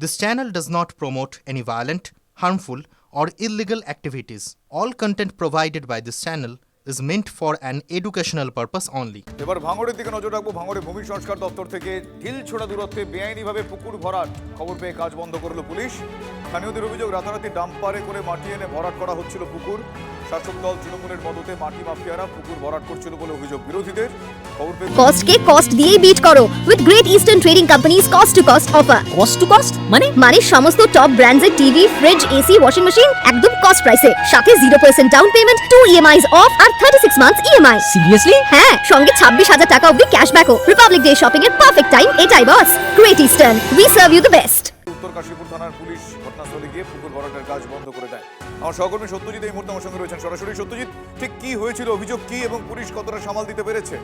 This channel does not promote any violent, harmful, or illegal activities. All content provided by this channel is meant for an educational purpose only. এবার ভাঙড়ের দিকে নজর রাখবো। ভাঙড়ে ভূমি সংস্কার দপ্তর থেকে ঢিল ছোড়া দূরত্বে বেআইনিভাবে পুকুর ভরাট খবর পেয়ে কাজ বন্ধ করলো পুলিশ। স্থানীয়দের অভিযোগ, রাতারাতি ডাম্পারে করে মাটি এনে ভরাট করা হচ্ছিল পুকুর। শাসক দল তৃণমূলের মদতে মাটি মাফিয়ারা পুকুর ভরাট করছিল বলে অভিযোগ বিরোধীদের। খবর পেয়ে কস্ট কে কস্ট দিয়েই বিট করো with Great Eastern trading companies cost to cost offer. Cost to cost মানে সমস্ত টপ ব্র্যান্ডের TV, fridge, AC, washing machine একদম কস্ট প্রাইসে, সাথে 0% ডাউন পেমেন্ট, 2 EMIs অফ আর 36 মান্থস EMI। সিরিয়াসলি? হ্যাঁ, সঙ্গে 26,000 টাকা অবধি ক্যাশব্যাকও। রিপাবলিক ডে শপিং এর পারফেক্ট টাইম এটাই boss. Great Eastern, we serve you the best. উত্তর কাশীপুর থানার পুলিশ ঘটনাস্থলে গিয়ে পুকুর ভরাটের কাজ বন্ধ করে দেয়। আমার সহকর্মী সত্যজিৎ এই মুহূর্তে আমার সঙ্গে রয়েছেন সরাসরি। সত্যজিৎ, ঠিক কি হয়েছিল, অভিযোগ কি এবং পুলিশ কতটা সামাল দিতে পেরেছে?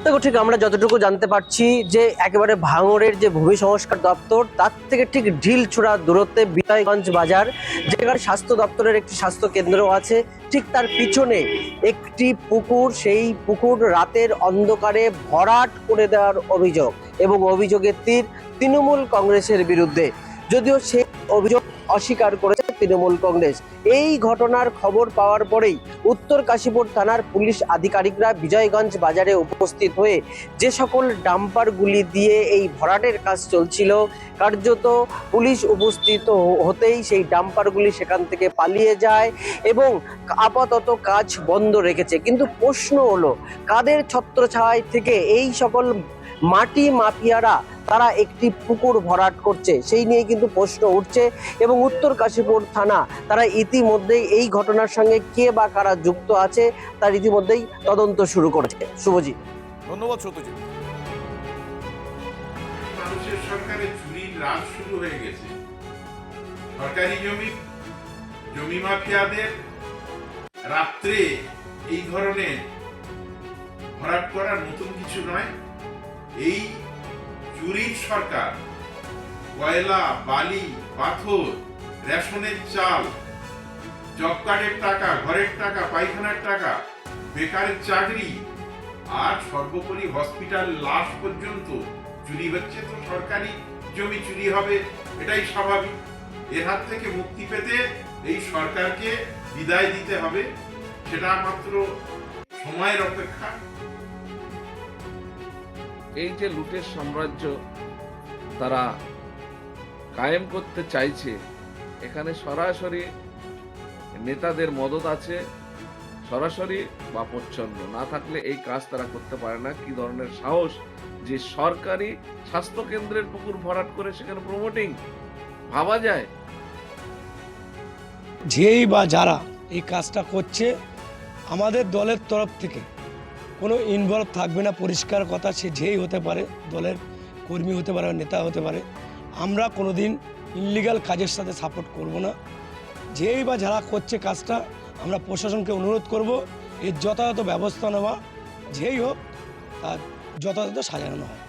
দেখো, ঠিক আমরা যতটুকু জানতে পারছি যে একেবারে ভাঙড়ের যে ভূমি সংস্কার দপ্তর তার থেকে ঠিক ঢিল ছোড়া দূরত্বে বিজয়গঞ্জ বাজার, যেখানে স্বাস্থ্য দপ্তরের একটি স্বাস্থ্য কেন্দ্র আছে, ঠিক তার পিছনে একটি পুকুর। সেই পুকুর রাতের অন্ধকারে ভরাট করে দেওয়ার অভিযোগ, এবং অভিযোগের তীর তৃণমূল কংগ্রেসের বিরুদ্ধে, যদিও সেই অভিযোগ অস্বীকার করেছে তৃণমূল কংগ্রেস। এই ঘটনার খবর পাওয়ার পরেই উত্তর কাশীপুর থানার পুলিশ আধিকারিকরা বিজয়গঞ্জ বাজারে উপস্থিত হয়ে যে সকল ডাম্পারগুলি দিয়ে এই ভরাটের কাজ চলছিল, কার্যত পুলিশ উপস্থিত হতেই সেই ডাম্পারগুলি সেখান থেকে পালিয়ে যায় এবং আপাতত কাজ বন্ধ রেখেছে। কিন্তু প্রশ্ন হলো, কাদের ছত্রছায়ায় থেকে এই সকল মাটি মাফিয়ারা তারা একটি পুকুর ভরাট করছে, সেই নিয়ে কিন্তু প্রশ্ন উঠছে। এবং উত্তর কাশীপুর থানা তারা ইতিমধ্যেই এই ঘটনার সঙ্গে কে বা কারা যুক্ত আছে তার ইতিমধ্যেই তদন্ত শুরু করেছে। শুভজিৎ, ধন্যবাদ সত্যজিৎ। মানুষের সরকারের চুরির রাজ শুরু হয়ে গেছে। সরকারি জমি মাফিয়াদের রাত্রে এই ধরনের ভরাট করার নতুন কিছু নয়। এই চুরির সরকার কয়লা, বালি, পাথর, রেশনের চাল, জব কার্ডের টাকা, ঘরের টাকা, পায়খানার টাকা, বেকারের চাকরি, আর সর্বোপরি হসপিটাল লাশ পর্যন্ত চুরি হচ্ছে। তো সরকারি জমি চুরি হবে, এটাই স্বাভাবিক। এর হাত থেকে মুক্তি পেতে এই সরকারকে বিদায় দিতে হবে, সেটা মাত্র সময়ের অপেক্ষা। এই যে লুটের সাম্রাজ্য তারা কায়েম করতে চাইছে, এখানে সরাসরি নেতাদের মদত আছে, সরাসরি বা প্রচ্ছন্ন। না থাকলে এই কাজ তারা করতে পারে না। কি ধরনের সাহস যে সরকারি স্বাস্থ্য কেন্দ্রের পুকুর ভরাট করে সেখানে প্রমোটিং, ভাবা যায়? যেই বা যারা এই কাজটা করছে, আমাদের দলের তরফ থেকে কোনো ইনভলভ থাকবে না। পরিষ্কার কথা, সে যেই হতে পারে, দলের কর্মী হতে পারে, নেতা হতে পারে। আমরা কোনোদিন ইনলিগাল কাজের সাথে সাপোর্ট করব না। যেই বা যারা করছে কাজটা, আমরা প্রশাসনকে অনুরোধ করব এর যথাযথ ব্যবস্থা নেওয়া, যেই হোক তার যথাযথ সাজানো হয়।